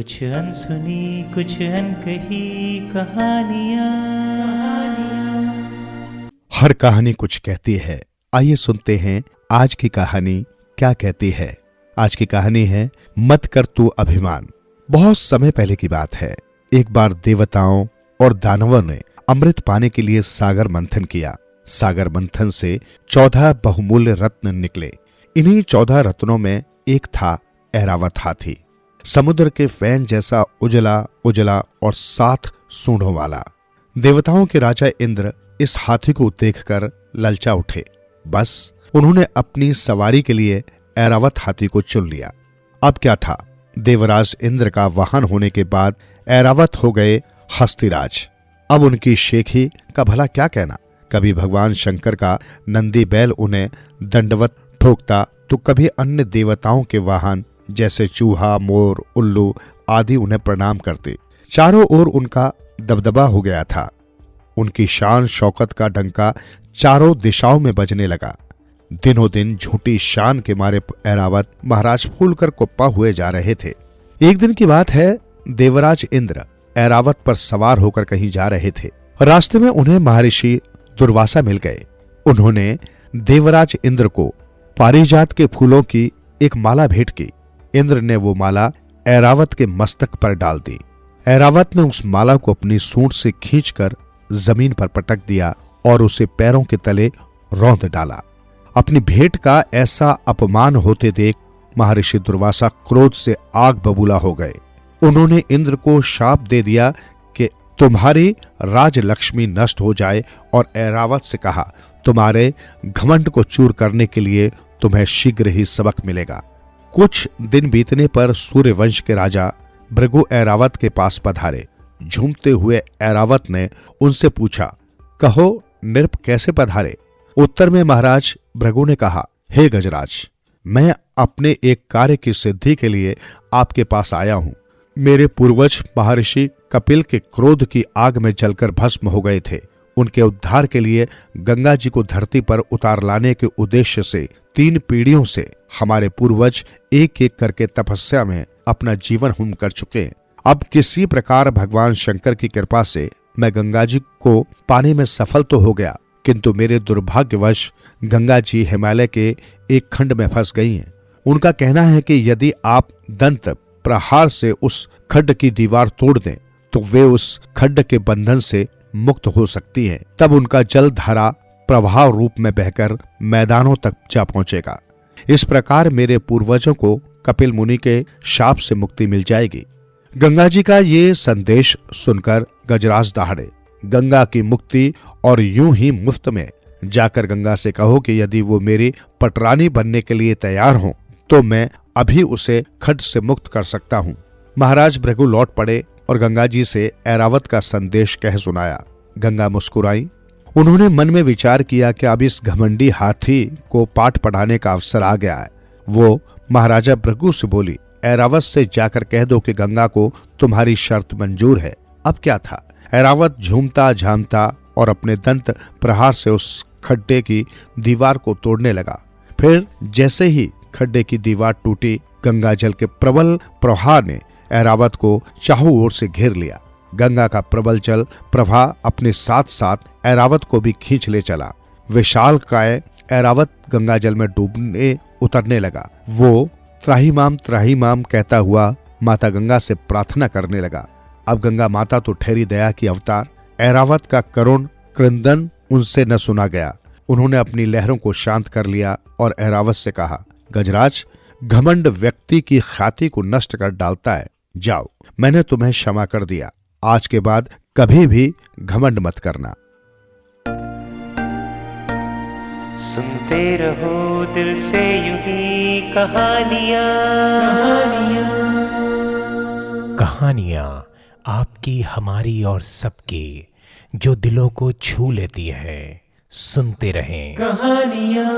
कुछ अनसुनी कुछ अनकही कहानियाँ। हर कहानी कुछ कहती है। आइए सुनते हैं आज की कहानी क्या कहती है। आज की कहानी है मत कर तू अभिमान। बहुत समय पहले की बात है। एक बार देवताओं और दानवों ने अमृत पाने के लिए सागर मंथन किया। सागर मंथन से 14 बहुमूल्य रत्न निकले। इन्हीं 14 रत्नों में एक था ऐरावत हाथी, समुद्र के फैन जैसा उजला उजला और 7 सूंडों वाला। देवताओं के राजा इंद्र इस हाथी को देखकर ललचा उठे। बस उन्होंने अपनी सवारी के लिए ऐरावत हाथी को चुन लिया। अब क्या था, देवराज इंद्र का वाहन होने के बाद ऐरावत हो गए हस्तिराज। अब उनकी शेखी का भला क्या कहना। कभी भगवान शंकर का नंदी बैल उन्हें दंडवत ठोकता तो कभी अन्य देवताओं के वाहन जैसे चूहा, मोर, उल्लू आदि उन्हें प्रणाम करते। चारों ओर उनका दबदबा हो गया था। उनकी शान शौकत का डंका चारों दिशाओं में बजने लगा। दिनों दिन झूठी शान के मारे ऐरावत महाराज फूलकर कुप्पा हुए जा रहे थे। एक दिन की बात है, देवराज इंद्र ऐरावत पर सवार होकर कहीं जा रहे थे। रास्ते में उन्हें महर्षि दुर्वासा मिल गए। उन्होंने देवराज इंद्र को पारिजात के फूलों की एक माला भेंट की। इंद्र ने वो माला ऐरावत के मस्तक पर डाल दी। ऐरावत ने उस माला को अपनी सूंड से खींचकर जमीन पर पटक दिया और उसे पैरों के तले रौंद डाला। अपनी भेंट का ऐसा अपमान होते देख महर्षि दुर्वासा क्रोध से आग बबूला हो गए। उन्होंने इंद्र को शाप दे दिया कि तुम्हारी राजलक्ष्मी नष्ट हो जाए और ऐरावत से कहा, तुम्हारे घमंड को चूर करने के लिए तुम्हें शीघ्र ही सबक मिलेगा। कुछ दिन बीतने पर सूर्यवंश के राजा भृगु ऐरावत के पास पधारे। झूमते हुए ऐरावत ने उनसे पूछा, कहो नृप कैसे पधारे। उत्तर में महाराज भृगु ने कहा, हे गजराज, मैं अपने एक कार्य की सिद्धि के लिए आपके पास आया हूं। मेरे पूर्वज महर्षि कपिल के क्रोध की आग में जलकर भस्म हो गए थे। उनके उद्धार के लिए गंगा जी को धरती पर उतार लाने के उद्देश्य से 3 पीढ़ियों से हमारे पूर्वज एक एक करके तपस्या में अपना जीवन होम कर चुके हैं। अब किसी प्रकार भगवान शंकर की कृपा से मैं गंगा जी को पाने में सफल तो हो गया, किंतु मेरे दुर्भाग्यवश गंगा जी हिमालय के एक खंड में फंस गई हैं। उनका कहना है कि यदि आप दंत प्रहार से उस खड्ड की दीवार तोड़ दें तो वे उस खड्ड के बंधन से मुक्त हो सकती हैं। तब उनका जल धारा प्रवाह रूप में बहकर मैदानों तक जा पहुंचेगा। इस प्रकार मेरे पूर्वजों को कपिल मुनि के शाप से मुक्ति मिल जाएगी। गंगा जी का ये संदेश सुनकर गजराज दहाड़े, गंगा की मुक्ति और यूं ही मुफ्त में जाकर गंगा से कहो कि यदि वो मेरी पटरानी बनने के लिए तैयार हो तो मैं अभी उसे खड्ड से मुक्त कर सकता हूँ। महाराज भृगु लौट पड़े और गंगा जी से ऐरावत का संदेश कह सुनाया। गंगा मुस्कुराई। उन्होंने मन में विचार किया कि अब इस घमंडी हाथी को पाठ पढ़ाने का अवसर आ गया है। वो महाराजा भृगु से बोली, ऐरावत से जाकर कह दो कि गंगा को तुम्हारी शर्त मंजूर है। अब क्या था, ऐरावत झूमता झामता और अपने दंत प्रहार से उस खड्डे की दीवार को तोड़ने लगा। फिर जैसे ही खड्डे की दीवार टूटी, गंगा जल के प्रबल प्रवाह ने ऐरावत को चारों ओर से घेर लिया। गंगा का प्रबल जल प्रवाह अपने साथ साथ ऐरावत को भी खींच ले चला। विशालकाय ऐरावत गंगा जल में डूबने उतरने लगा। वो त्राहिमाम कहता हुआ माता गंगा से प्रार्थना करने लगा। अब गंगा माता तो ठहरी दया की अवतार। ऐरावत का करुण क्रंदन उनसे न सुना गया। उन्होंने अपनी लहरों को शांत कर लिया और ऐरावत से कहा, गजराज, घमंड व्यक्ति की ख्याति को नष्ट कर डालता है। जाओ, मैंने तुम्हें क्षमा कर दिया। आज के बाद कभी भी घमंड मत करना। सुनते रहो दिल से यूं ही कहानियाँ। कहानियाँ आपकी, हमारी और सबकी, जो दिलों को छू लेती है। सुनते रहें कहानियाँ।